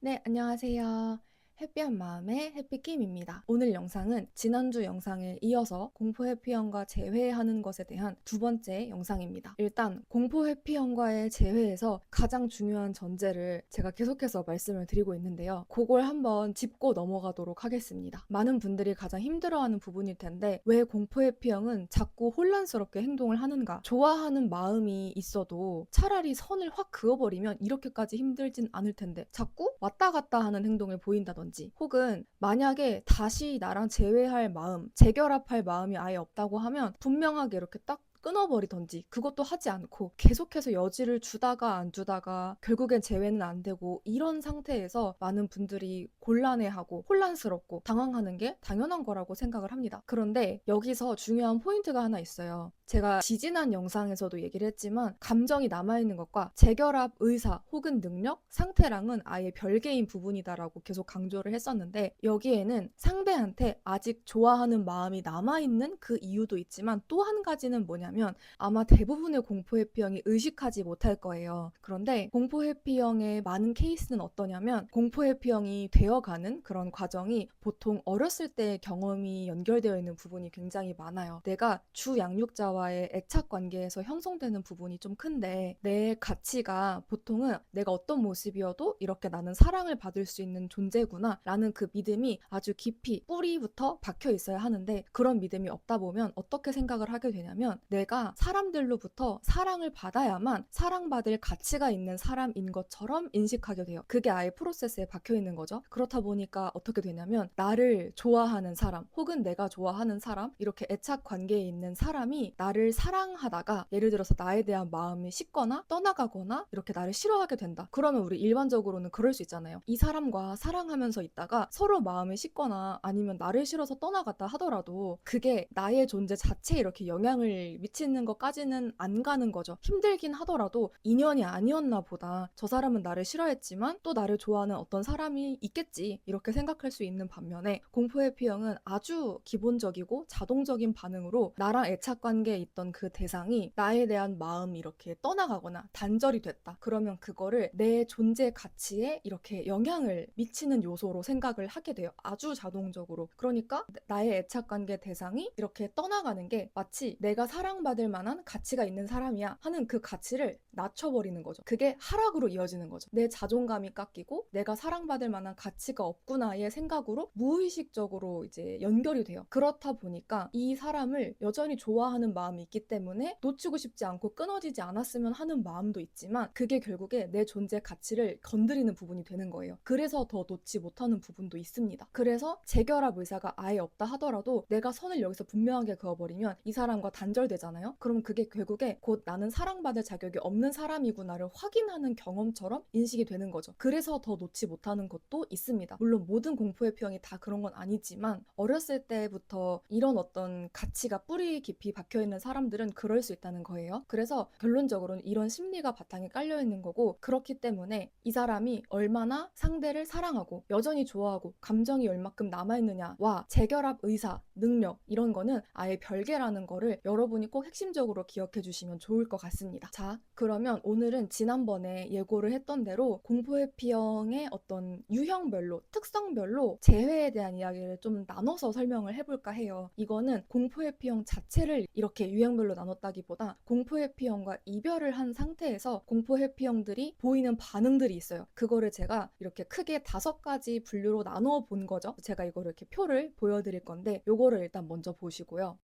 네, 안녕하세요. 해피한 마음의 해피킴입니다. 오늘 영상은 지난주 영상에 이어서 공포 회피형과 재회하는 것에 대한 두 번째 영상입니다. 일단 공포 회피형과의 재회에서 가장 중요한 전제를 제가 계속해서 말씀을 드리고 있는데요. 그걸 한번 짚고 넘어가도록 하겠습니다. 많은 분들이 가장 힘들어하는 부분일 텐데 왜 공포 회피형은 자꾸 혼란스럽게 행동을 하는가? 좋아하는 마음이 있어도 차라리 선을 확 그어버리면 이렇게까지 힘들진 않을 텐데 자꾸 왔다 갔다 하는 행동을 보인다든지 혹은 만약에 다시 나랑 재회할 마음, 재결합할 마음이 아예 없다고 하면 분명하게 이렇게 딱 끊어버리던지 그것도 하지 않고 계속해서 여지를 주다가 안 주다가 결국엔 재회는 안 되고 이런 상태에서 많은 분들이 곤란해하고 혼란스럽고 당황하는 게 당연한 거라고 생각을 합니다. 그런데 여기서 중요한 포인트가 하나 있어요. 제가 지지난 영상에서도 얘기를 했지만 감정이 남아있는 것과 재결합 의사 혹은 능력, 상태랑은 아예 별개인 부분이다라고 계속 강조를 했었는데 여기에는 상대한테 아직 좋아하는 마음이 남아있는 그 이유도 있지만 또 한 가지는 뭐냐면 아마 대부분의 공포 회피형이 의식하지 못할 거예요. 그런데 공포 회피형의 많은 케이스는 어떠냐면 공포 회피형이 되어가는 그런 과정이 보통 어렸을 때의 경험이 연결되어 있는 부분이 굉장히 많아요. 내가 주 양육자와의 애착 관계에서 형성되는 부분이 좀 큰데 내 가치가 보통은 내가 어떤 모습이어도 이렇게 나는 사랑을 받을 수 있는 존재구나 라는 그 믿음이 아주 깊이 뿌리부터 박혀 있어야 하는데 그런 믿음이 없다 보면 어떻게 생각을 하게 되냐면 내가 사람들로부터 사랑을 받아야만 사랑받을 가치가 있는 사람인 것처럼 인식하게 돼요. 그게 아예 프로세스에 박혀 있는 거죠. 그렇다 보니까 어떻게 되냐면 나를 좋아하는 사람 혹은 내가 좋아하는 사람 이렇게 애착 관계에 있는 사람이 나를 사랑하다가 예를 들어서 나에 대한 마음이 식거나 떠나가거나 이렇게 나를 싫어하게 된다. 그러면 우리 일반적으로는 그럴 수 있잖아요. 이 사람과 사랑하면서 있다가 서로 마음이 식거나 아니면 나를 싫어서 떠나갔다 하더라도 그게 나의 존재 자체에 이렇게 영향을 미치는 것까지는 안 가는 거죠. 힘들긴 하더라도 인연이 아니었나 보다. 저 사람은 나를 싫어했지만 또 나를 좋아하는 어떤 사람이 있겠지. 이렇게 생각할 수 있는 반면에 공포 회피형은 아주 기본적이고 자동적인 반응으로 나랑 애착 관계에 있던 그 대상이 나에 대한 마음이 이렇게 떠나가거나 단절이 됐다. 그러면 그거를 내 존재 가치에 이렇게 영향을 미치는 요소로 생각을 하게 돼요. 아주 자동적으로. 그러니까 나의 애착 관계 대상이 이렇게 떠나가는 게 마치 내가 사랑받을 만한 가치가 있는 사람이야 하는 그 가치를 낮춰버리는 거죠. 그게 하락으로 이어지는 거죠. 내 자존감이 깎이고 내가 사랑받을 만한 가치가 없구나의 생각으로 무의식적으로 이제 연결이 돼요. 그렇다 보니까 이 사람을 여전히 좋아하는 마음이 있기 때문에 놓치고 싶지 않고 끊어지지 않았으면 하는 마음도 있지만 그게 결국에 내 존재 가치를 건드리는 부분이 되는 거예요. 그래서 더 놓지 못하는 부분도 있습니다. 그래서 재결합 의사가 아예 없다 하더라도 내가 선을 여기서 분명하게 그어버리면 이 사람과 단절되잖아요. 그럼 그게 결국에 곧 나는 사랑받을 자격이 없는 사람이구나를 확인하는 경험처럼 인식이 되는 거죠. 그래서 더 놓지 못하는 것도 있습니다. 물론 모든 공포 회피형이 다 그런 건 아니지만 어렸을 때부터 이런 어떤 가치가 뿌리 깊이 박혀있는 사람들은 그럴 수 있다는 거예요. 그래서 결론적으로는 이런 심리가 바탕에 깔려있는 거고 그렇기 때문에 이 사람이 얼마나 상대를 사랑하고 여전히 좋아하고 감정이 얼마큼 남아있느냐와 재결합 의사, 능력 이런 거는 아예 별개라는 거를 여러분이 꼭 핵심적으로 기억해 주시면 좋을 것 같습니다. 자, 그러면 오늘은 지난번에 예고를 했던 대로 공포 회피형의 어떤 유형별로 특성별로 재회에 대한 이야기를 좀 나눠서 설명을 해볼까 해요. 이거는 공포 회피형 자체를 이렇게 유형별로 나눴다기보다 공포 회피형과 이별을 한 상태에서 공포 회피형들이 보이는 반응들이 있어요. 그거를 제가 이렇게 크게 5가지 분류로 나눠 본 거죠. 제가 이거를 이렇게 표를 보여드릴 건데 요거를 일단 먼저 보시고요.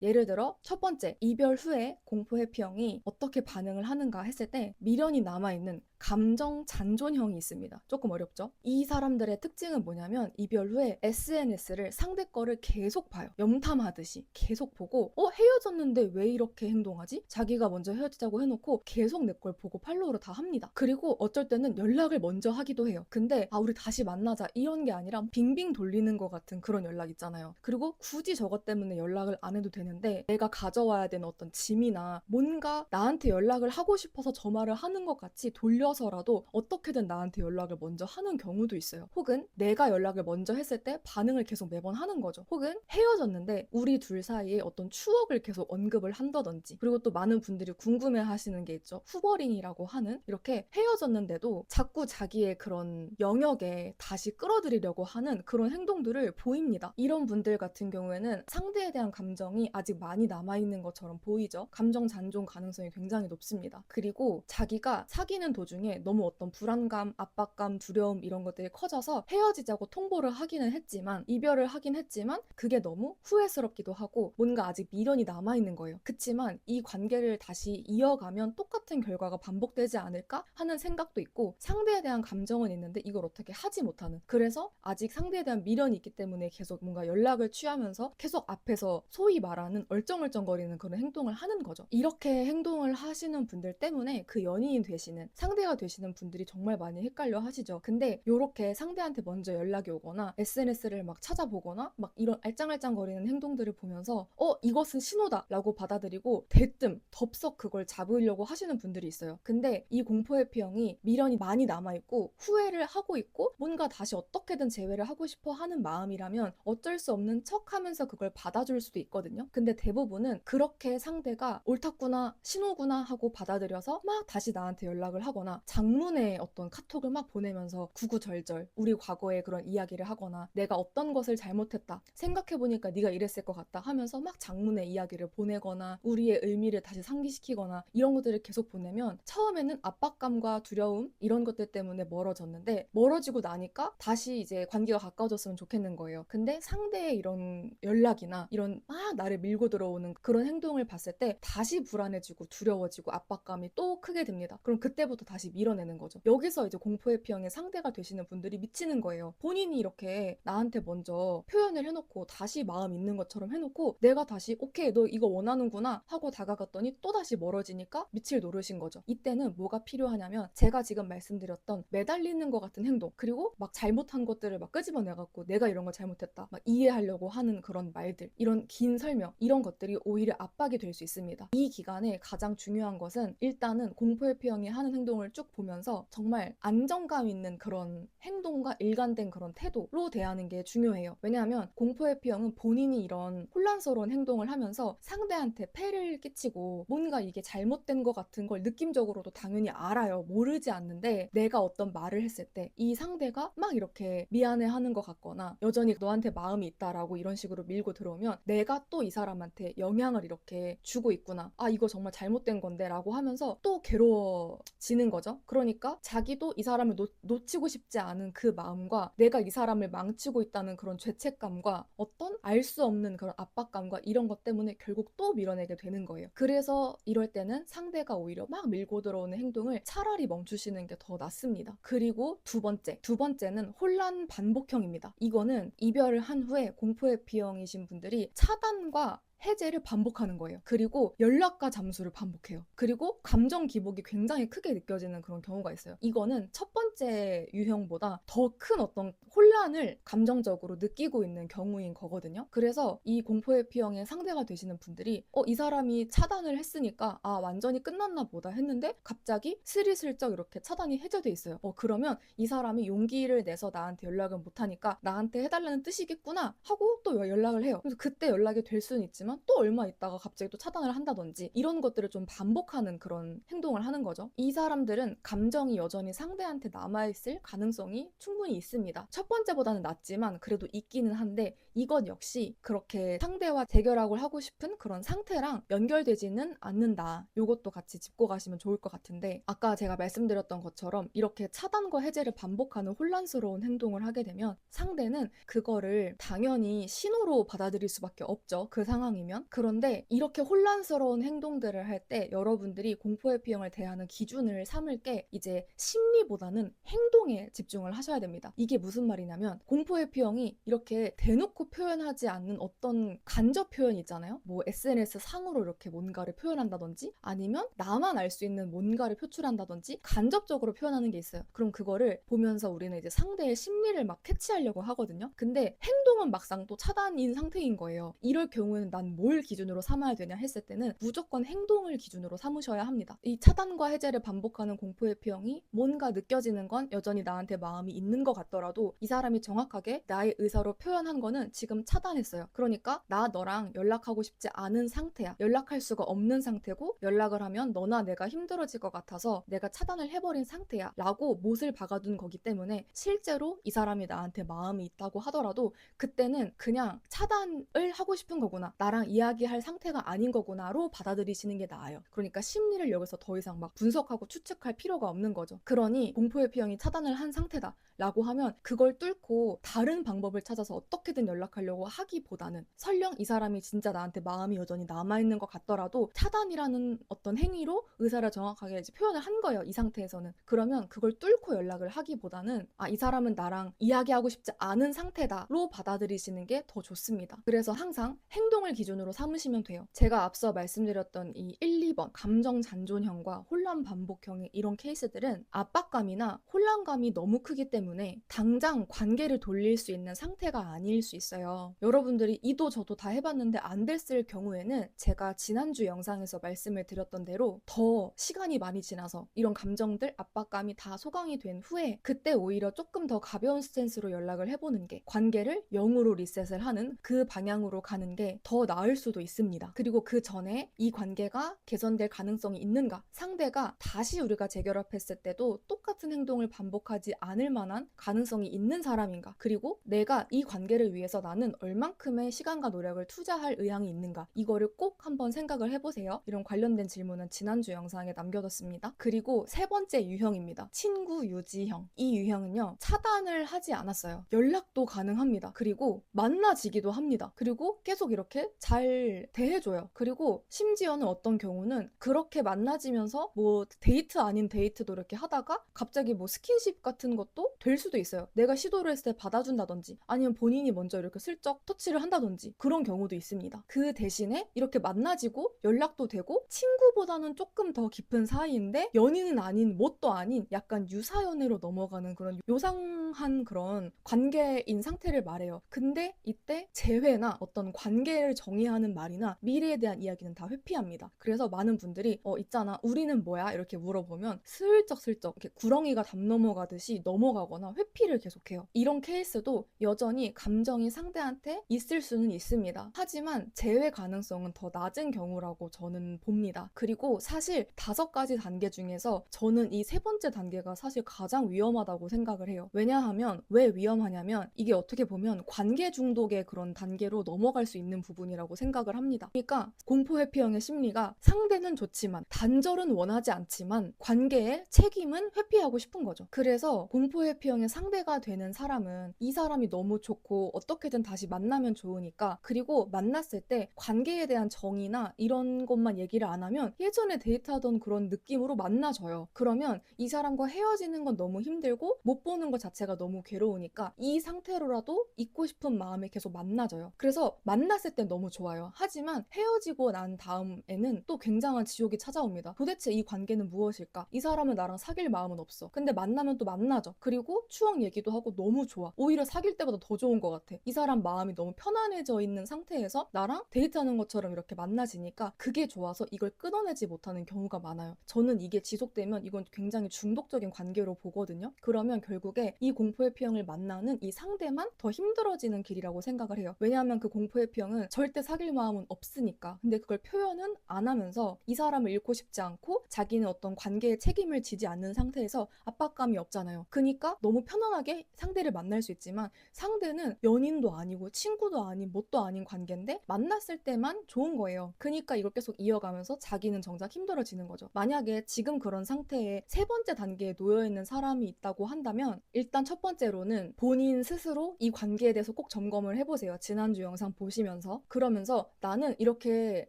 예를 들어 첫 번째, 이별 후에 공포 회피형이 어떻게 반응을 하는가 했을 때 미련이 남아있는 감정 잔존형이 있습니다. 조금 어렵죠? 이 사람들의 특징은 뭐냐면 이별 후에 SNS를 상대 거를 계속 봐요. 염탐하듯이 계속 보고 헤어졌는데 왜 이렇게 행동하지? 자기가 먼저 헤어지자고 해놓고 계속 내 걸 보고 팔로우를 다 합니다. 그리고 어쩔 때는 연락을 먼저 하기도 해요. 근데 우리 다시 만나자 이런 게 아니라 빙빙 돌리는 것 같은 그런 연락 있잖아요. 그리고 굳이 저것 때문에 연락을 안 해도 되는데 내가 가져와야 되는 어떤 짐이나 뭔가 나한테 연락을 하고 싶어서 저 말을 하는 것 같이 돌려서 보여서라도 어떻게든 나한테 연락을 먼저 하는 경우도 있어요. 혹은 내가 연락을 먼저 했을 때 반응을 계속 매번 하는 거죠. 혹은 헤어졌는데 우리 둘 사이에 어떤 추억을 계속 언급을 한다든지. 그리고 또 많은 분들이 궁금해 하시는 게 있죠. 후버링이라고 하는, 이렇게 헤어졌는데도 자꾸 자기의 그런 영역에 다시 끌어들이려고 하는 그런 행동들을 보입니다. 이런 분들 같은 경우에는 상대에 대한 감정이 아직 많이 남아있는 것처럼 보이죠. 감정 잔존 가능성이 굉장히 높습니다. 그리고 자기가 사귀는 도중에 너무 어떤 불안감, 압박감, 두려움 이런 것들이 커져서 헤어지자고 통보를 하기는 했지만, 이별을 하긴 했지만 그게 너무 후회스럽기도 하고 뭔가 아직 미련이 남아있는 거예요. 그치만 이 관계를 다시 이어가면 똑같은 결과가 반복되지 않을까 하는 생각도 있고, 상대에 대한 감정은 있는데 이걸 어떻게 하지 못하는, 그래서 아직 상대에 대한 미련이 있기 때문에 계속 뭔가 연락을 취하면서 계속 앞에서 소위 말하는 얼쩡얼쩡거리는 그런 행동을 하는 거죠. 이렇게 행동을 하시는 분들 때문에 그 연인이 되시는, 상대가 되시는 분들이 정말 많이 헷갈려 하시죠. 근데 이렇게 상대한테 먼저 연락이 오거나 SNS를 막 찾아보거나 막 이런 알짱알짱거리는 행동들을 보면서 이것은 신호다 라고 받아들이고 대뜸 덥석 그걸 잡으려고 하시는 분들이 있어요. 근데 이 공포회피형이 미련이 많이 남아있고 후회를 하고 있고 뭔가 다시 어떻게든 재회를 하고 싶어 하는 마음이라면 어쩔 수 없는 척 하면서 그걸 받아줄 수도 있거든요. 근데 대부분은 그렇게 상대가 옳았구나, 신호구나 하고 받아들여서 막 다시 나한테 연락을 하거나 장문의 어떤 카톡을 막 보내면서 구구절절 우리 과거의 그런 이야기를 하거나 내가 어떤 것을 잘못했다, 생각해보니까 네가 이랬을 것 같다 하면서 막 장문의 이야기를 보내거나 우리의 의미를 다시 상기시키거나 이런 것들을 계속 보내면 처음에는 압박감과 두려움 이런 것들 때문에 멀어졌는데, 멀어지고 나니까 다시 이제 관계가 가까워졌으면 좋겠는 거예요. 근데 상대의 이런 연락이나 이런 막 나를 밀고 들어오는 그런 행동을 봤을 때 다시 불안해지고 두려워지고 압박감이 또 크게 됩니다. 그럼 그때부터 다시 밀어내는 거죠. 여기서 이제 공포회피형의 상대가 되시는 분들이 미치는 거예요. 본인이 이렇게 나한테 먼저 표현을 해놓고 다시 마음 있는 것처럼 해놓고 내가 다시 오케이 너 이거 원하는구나 하고 다가갔더니 또다시 멀어지니까 미칠 노릇인 거죠. 이때는 뭐가 필요하냐면 제가 지금 말씀드렸던 매달리는 것 같은 행동, 그리고 막 잘못한 것들을 막 끄집어내갖고 내가 이런 걸 잘못했다 막 이해하려고 하는 그런 말들, 이런 긴 설명, 이런 것들이 오히려 압박이 될 수 있습니다. 이 기간에 가장 중요한 것은 일단은 공포회피형이 하는 행동을 쭉 보면서 정말 안정감 있는 그런 행동과 일관된 그런 태도로 대하는 게 중요해요. 왜냐하면 공포회피형은 본인이 이런 혼란스러운 행동을 하면서 상대한테 폐를 끼치고 뭔가 이게 잘못된 것 같은 걸 느낌적으로도 당연히 알아요. 모르지 않는데 내가 어떤 말을 했을 때 이 상대가 막 이렇게 미안해하는 것 같거나 여전히 너한테 마음이 있다라고 이런 식으로 밀고 들어오면 내가 또 이 사람한테 영향을 이렇게 주고 있구나, 아 이거 정말 잘못된 건데 라고 하면서 또 괴로워지는 거죠. 그러니까 자기도 이 사람을 놓치고 싶지 않은 그 마음과 내가 이 사람을 망치고 있다는 그런 죄책감과 어떤 알 수 없는 그런 압박감과 이런 것 때문에 결국 또 밀어내게 되는 거예요. 그래서 이럴 때는 상대가 오히려 막 밀고 들어오는 행동을 차라리 멈추시는 게 더 낫습니다. 그리고 두 번째는 혼란 반복형입니다. 이거는 이별을 한 후에 공포회피형이신 분들이 차단과 해제를 반복하는 거예요. 그리고 연락과 잠수를 반복해요. 그리고 감정 기복이 굉장히 크게 느껴지는 그런 경우가 있어요. 이거는 첫 번째 유형보다 더 큰 어떤 혼란을 감정적으로 느끼고 있는 경우인 거거든요. 그래서 이 공포회피형의 상대가 되시는 분들이 이 사람이 차단을 했으니까 아 완전히 끝났나 보다 했는데 갑자기 스리슬쩍 이렇게 차단이 해제돼 있어요. 그러면 이 사람이 용기를 내서 나한테 연락을 못하니까 나한테 해달라는 뜻이겠구나 하고 또 연락을 해요. 그래서 그때 연락이 될 수는 있지만 또 얼마 있다가 갑자기 또 차단을 한다든지 이런 것들을 좀 반복하는 그런 행동을 하는 거죠. 이 사람들은 감정이 여전히 상대한테 남아있을 가능성이 충분히 있습니다. 첫 번째보다는 낫지만 그래도 있기는 한데 이것 역시 그렇게 상대와 재결합을 하고 싶은 그런 상태랑 연결되지는 않는다. 이것도 같이 짚고 가시면 좋을 것 같은데, 아까 제가 말씀드렸던 것처럼 이렇게 차단과 해제를 반복하는 혼란스러운 행동을 하게 되면 상대는 그거를 당연히 신호로 받아들일 수밖에 없죠. 그 상황이면. 그런데 이렇게 혼란스러운 행동들을 할 때 여러분들이 공포회피형을 대하는 기준을 삼을 게 이제 심리보다는 행동에 집중을 하셔야 됩니다. 이게 무슨 말이냐면 공포회피형이 이렇게 대놓고 표현하지 않는 어떤 간접 표현 있잖아요. 뭐 SNS 상으로 이렇게 뭔가를 표현한다든지 아니면 나만 알 수 있는 뭔가를 표출한다든지 간접적으로 표현하는 게 있어요. 그럼 그거를 보면서 우리는 이제 상대의 심리를 막 캐치하려고 하거든요. 근데 행동은 막상 또 차단인 상태인 거예요. 이럴 경우에는 난 일단 뭘 기준으로 삼아야 되냐 했을 때는 무조건 행동을 기준으로 삼으셔야 합니다. 이 차단과 해제를 반복하는 공포회피형이 뭔가 느껴지는 건 여전히 나한테 마음이 있는 것 같더라도 이 사람이 정확하게 나의 의사로 표현한 거는 지금 차단했어요. 그러니까 나 너랑 연락하고 싶지 않은 상태야. 연락할 수가 없는 상태고 연락을 하면 너나 내가 힘들어질 것 같아서 내가 차단을 해버린 상태야 라고 못을 박아둔 거기 때문에 실제로 이 사람이 나한테 마음이 있다고 하더라도 그때는 그냥 차단을 하고 싶은 거구나, 나랑 이야기할 상태가 아닌 거구나로 받아들이시는 게 나아요. 그러니까 심리를 여기서 더 이상 막 분석하고 추측할 필요가 없는 거죠. 그러니 공포회피형이 차단을 한 상태다 라고 하면 그걸 뚫고 다른 방법을 찾아서 어떻게든 연락하려고 하기보다는 설령 이 사람이 진짜 나한테 마음이 여전히 남아있는 것 같더라도 차단이라는 어떤 행위로 의사를 정확하게 이제 표현을 한 거예요. 이 상태에서는. 그러면 그걸 뚫고 연락을 하기보다는 이 사람은 나랑 이야기하고 싶지 않은 상태다로 받아들이시는 게 더 좋습니다. 그래서 항상 행동을 기준으로 삼으시면 돼요. 제가 앞서 말씀드렸던 이 1, 2번 감정 잔존형과 혼란 반복형의 이런 케이스들은 압박감이나 혼란감이 너무 크기 때문에 당장 관계를 돌릴 수 있는 상태가 아닐 수 있어요. 여러분들이 이도 저도 다 해봤는데 안 됐을 경우에는 제가 지난주 영상에서 말씀을 드렸던 대로 더 시간이 많이 지나서 이런 감정들, 압박감이 다 소강이 된 후에 그때 오히려 조금 더 가벼운 스탠스로 연락을 해보는 게 관계를 0으로 리셋을 하는 그 방향으로 가는 게 더 나을 수도 있습니다. 그리고 그 전에 이 관계가 개선될 가능성이 있는가, 상대가 다시 우리가 재결합했을 때도 똑같은 행동을 반복하지 않을 만한 가능성이 있는 사람인가, 그리고 내가 이 관계를 위해서 나는 얼만큼의 시간과 노력을 투자할 의향이 있는가, 이거를 꼭 한번 생각을 해보세요. 이런 관련된 질문은 지난주 영상에 남겨뒀습니다. 그리고 세 번째 유형입니다. 친구 유지형. 이 유형은요, 차단을 하지 않았어요. 연락도 가능합니다. 그리고 만나지기도 합니다. 그리고 계속 이렇게 잘 대해줘요. 그리고 심지어는 어떤 경우는 그렇게 만나지면서 뭐 데이트 아닌 데이트도 이렇게 하다가 갑자기 뭐 스킨십 같은 것도 될 수도 있어요. 내가 시도를 했을 때 받아준다든지 아니면 본인이 먼저 이렇게 슬쩍 터치를 한다든지 그런 경우도 있습니다. 그 대신에 이렇게 만나지고 연락도 되고 친구보다는 조금 더 깊은 사이인데 연인은 아닌 뭣도 아닌 약간 유사연애로 넘어가는 그런 요상한 그런 관계인 상태를 말해요. 근데 이때 재회나 어떤 관계를 정의하는 말이나 미래에 대한 이야기는 다 회피합니다. 그래서 많은 분들이 있잖아 우리는 뭐야? 이렇게 물어보면 슬쩍슬쩍 이렇게 구렁이가 담 넘어가듯이 넘어가거나 회피를 계속해요. 이런 케이스도 여전히 감정이 상대한테 있을 수는 있습니다. 하지만 재회 가능성은 더 낮은 경우라고 저는 봅니다. 그리고 사실 5가지 단계 중에서 저는 이 세 번째 단계가 사실 가장 위험하다고 생각을 해요. 왜냐하면 왜 위험하냐면 이게 어떻게 보면 관계 중독의 그런 단계로 넘어갈 수 있는 부분이라고 생각을 합니다. 그러니까 공포 회피형의 심리가 상대는 좋지만 단절은 원하지 않지만 관계의 책임은 회피하고 싶은 거죠. 그래서 공포 회피형의 상대가 되는 사람은 이 사람이 너무 좋고 어떻게든 다시 만나면 좋으니까, 그리고 만났을 때 관계에 대한 정의나 이런 것만 얘기를 안 하면 예전에 데이트하던 그런 느낌으로 만나줘요. 그러면 이 사람과 헤어지는 건 너무 힘들고 못 보는 것 자체가 너무 괴로우니까 이 상태로라도 있고 싶은 마음에 계속 만나줘요. 그래서 만났을 땐 너무 좋아요. 하지만 헤어지고 난 다음에는 또 굉장한 지옥이 찾아옵니다. 도대체 이 관계는 무엇일까? 이 사람은 나랑 사귈 마음은 없어. 근데 만나면 또 만나죠. 그리고 추억 얘기도 하고 너무 좋아. 오히려 사귈 때보다 더 좋은 것 같아. 이 사람 마음이 너무 편안해져 있는 상태에서 나랑 데이트하는 것처럼 이렇게 만나지니까 그게 좋아서 이걸 끊어내지 못하는 경우가 많아요. 저는 이게 지속되면 이건 굉장히 중독적인 관계로 보거든요. 그러면 결국에 이 공포회피형을 만나는 이 상대만 더 힘들어지는 길이라고 생각을 해요. 왜냐하면 그 공포회피형은 절대 사귈 마음은 없으니까. 근데 그걸 표현은 안 하면서 이 사람을 잃고 싶지 않고 자기는 어떤 관계에 책임을 지지 않는 상태에서 압박감이 없잖아요. 그러니까 너무 편안하게 상대를 만날 수 있지만 상대는 연인도 아니고 친구도 아닌 뭣도 아닌 관계인데 만났을 때만 좋은 거예요. 그러니까 이걸 계속 이어가면서 자기는 정작 힘들어지는 거죠. 만약에 지금 그런 상태에 세 번째 단계에 놓여있는 사람이 있다고 한다면 일단 첫 번째로는 본인 스스로 이 관계에 대해서 꼭 점검을 해보세요. 지난주 영상 보시면서. 그러면서 나는 이렇게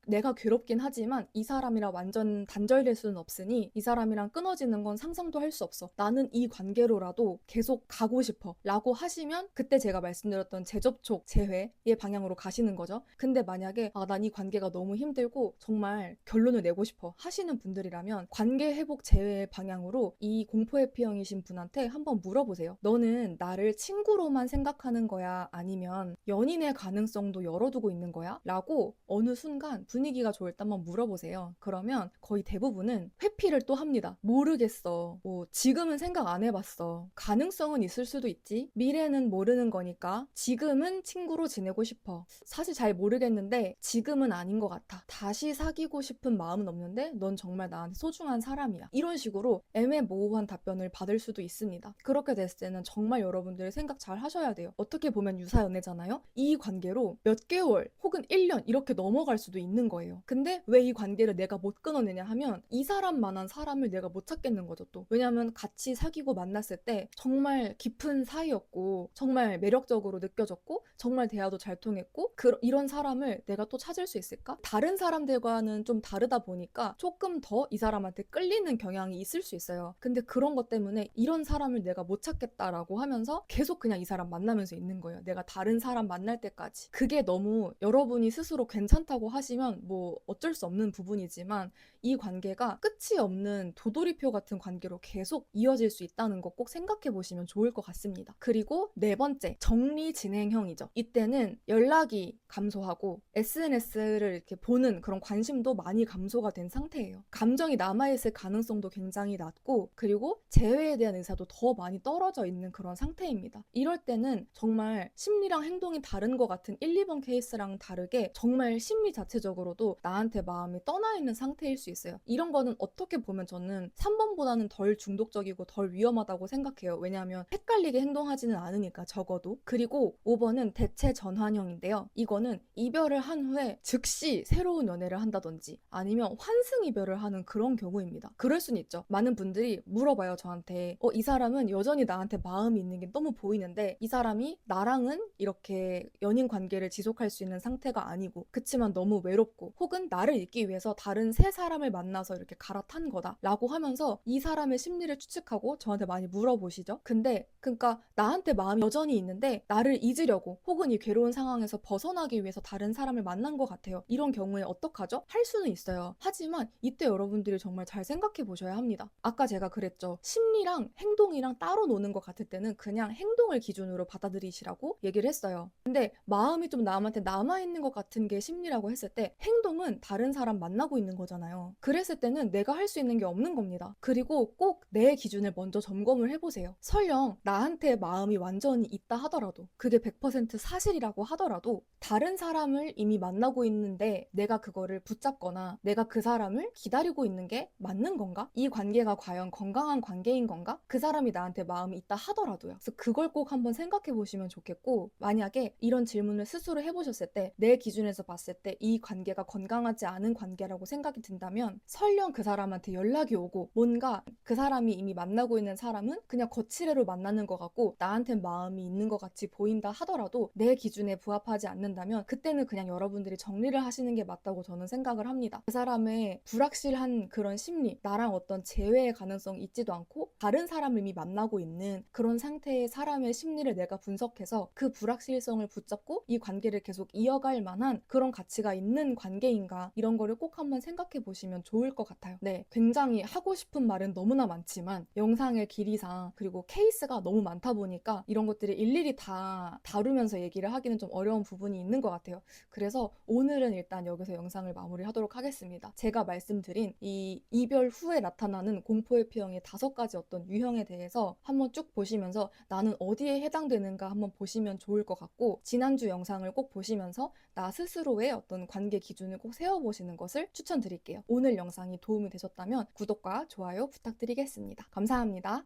내가 괴롭긴 하지만 이 사람이랑 완전 단절될 수는 없으니 이 사람이랑 끊어지는 건 상상도 할 수 없어. 나는 이 관계로라도 계속 가고 싶어 라고 하시면 그때 제가 말씀드렸던 재접촉, 재회의 방향으로 가시는 거죠. 근데 만약에 난 이 관계가 너무 힘들고 정말 결론을 내고 싶어 하시는 분들이라면 관계 회복 재회의 방향으로 이 공포 회피형이신 분한테 한번 물어보세요. 너는 나를 친구로만 생각하는 거야? 아니면 연인의 가능성도 열어두고 있는 거야? 거야? 라고 어느 순간 분위기가 좋을 때 한번 물어보세요. 그러면 거의 대부분은 회피를 또 합니다. 모르겠어. 뭐 지금은 생각 안 해봤어. 가능성은 있을 수도 있지. 미래는 모르는 거니까. 지금은 친구로 지내고 싶어. 사실 잘 모르겠는데 지금은 아닌 것 같아. 다시 사귀고 싶은 마음은 없는데 넌 정말 나한테 소중한 사람이야. 이런 식으로 애매모호한 답변을 받을 수도 있습니다. 그렇게 됐을 때는 정말 여러분들이 생각 잘 하셔야 돼요. 어떻게 보면 유사연애잖아요. 이 관계로 몇 개월 혹은 1년 이렇게 넘어갈 수도 있는 거예요. 근데 왜 이 관계를 내가 못 끊어내냐 하면 이 사람만한 사람을 내가 못 찾겠는 거죠 또. 왜냐면 같이 사귀고 만났을 때 정말 깊은 사이였고 정말 매력적으로 느껴졌고 정말 대화도 잘 통했고 이런 사람을 내가 또 찾을 수 있을까? 다른 사람들과는 좀 다르다 보니까 조금 더 이 사람한테 끌리는 경향이 있을 수 있어요. 근데 그런 것 때문에 이런 사람을 내가 못 찾겠다라고 하면서 계속 그냥 이 사람 만나면서 있는 거예요. 내가 다른 사람 만날 때까지. 그게 너무 여러분이 스스로 괜찮다고 하시면 뭐 어쩔 수 없는 부분이지만 이 관계가 끝이 없는 도돌이표 같은 관계로 계속 이어질 수 있다는 거 꼭 생각해 보시면 좋을 것 같습니다. 그리고 네 번째, 정리 진행형이죠. 이때는 연락이 감소하고 SNS를 이렇게 보는 그런 관심도 많이 감소가 된 상태예요. 감정이 남아있을 가능성도 굉장히 낮고 그리고 재회에 대한 의사도 더 많이 떨어져 있는 그런 상태입니다. 이럴 때는 정말 심리랑 행동이 다른 것 같은 1, 2번 케이스랑 다르게 정말 심리 자체적으로도 나한테 마음이 떠나 있는 상태일 수 있어요. 이런 거는 어떻게 보면 저는 3번보다는 덜 중독적이고 덜 위험하다고 생각해요. 왜냐하면 헷갈리게 행동하지는 않으니까 적어도. 그리고 5번은 대체 전환형인데요. 이거는 이별을 한 후에 즉시 새로운 연애를 한다든지 아니면 환승 이별을 하는 그런 경우입니다. 그럴 순 있죠. 많은 분들이 물어봐요 저한테. 이 사람은 여전히 나한테 마음이 있는 게 너무 보이는데 이 사람이 나랑은 이렇게 연인 관계를 지속할 수 있는 상태가 아니고 그치만 너무 외롭고 혹은 나를 잊기 위해서 다른 새 사람을 만나서 이렇게 갈아탄 거다 라고 하면서 이 사람의 심리를 추측하고 저한테 많이 물어보시죠. 근데 그러니까 나한테 마음이 여전히 있는데 나를 잊으려고 혹은 이 괴로운 상황에서 벗어나기 위해서 다른 사람을 만난 것 같아요. 이런 경우에 어떡하죠? 할 수는 있어요. 하지만 이때 여러분들이 정말 잘 생각해 보셔야 합니다. 아까 제가 그랬죠. 심리랑 행동이랑 따로 노는 것 같을 때는 그냥 행동을 기준으로 받아들이시라고 얘기를 했어요. 근데 마음이 좀 남한테 남아있는 것 같은 게 심리라고 했을 때 행동은 다른 사람 만나고 있는 거잖아요. 그랬을 때는 내가 할 수 있는 게 없는 겁니다. 그리고 꼭 내 기준을 먼저 점검을 해보세요. 설령 나한테 마음이 완전히 있다 하더라도 그게 100% 사실이라고 하더라도 다른 사람을 이미 만나고 있는데 내가 그거를 붙잡거나 내가 그 사람을 기다리고 있는 게 맞는 건가? 이 관계가 과연 건강한 관계인 건가? 그 사람이 나한테 마음이 있다 하더라도요. 그래서 그걸 꼭 한번 생각해 보시면 좋겠고 만약에 이런 질문을 스스로 해보셨을 때 내 기준에서 봤을 때 이 관계가 건강하지 않은 관계라고 생각이 든다면 설령 그 사람한테 연락이 오고 뭔가 그 사람이 이미 만나고 있는 사람은 그냥 거치레로 만나는 것 같고 나한테 마음이 있는 것 같이 보인다 하더라도 내 기준에 부합하지 않는다면 그때는 그냥 여러분들이 정리를 하시는 게 맞다고 저는 생각을 합니다. 그 사람의 불확실한 그런 심리, 나랑 어떤 재회의 가능성이 있지도 않고 다른 사람을 이미 만나고 있는 그런 상태의 사람의 심리를 내가 분석해서 그 불확실성을 붙잡고 이 관계를 계속 이어갈 만한 그런 가치가 있는 관계인가 이런 거를 꼭 한번 생각해 보시면 좋을 것 같아요. 네, 굉장히 하고 싶은 말은 너무나 많지만 영상의 길이상 그리고 케이스가 너무 많다 보니까 이런 것들을 일일이 다 다루면서 얘기를 하기는 좀 어려운 부분이 있는 것 같아요. 그래서 오늘은 일단 여기서 영상을 마무리하도록 하겠습니다. 제가 말씀드린 이 이별 후에 나타나는 공포회피형의 5가지 어떤 유형에 대해서 한번 쭉 보시면서 나는 어디에 해당되는가 한번 보시면 좋을 것 같고 지난주 영상을 꼭 보시면서 나 스스로의 어떤 관계 기준을 꼭 세워보시는 것을 추천드릴게요. 오늘 영상이 도움이 되셨다면 구독과 좋아요 부탁드리겠습니다. 감사합니다.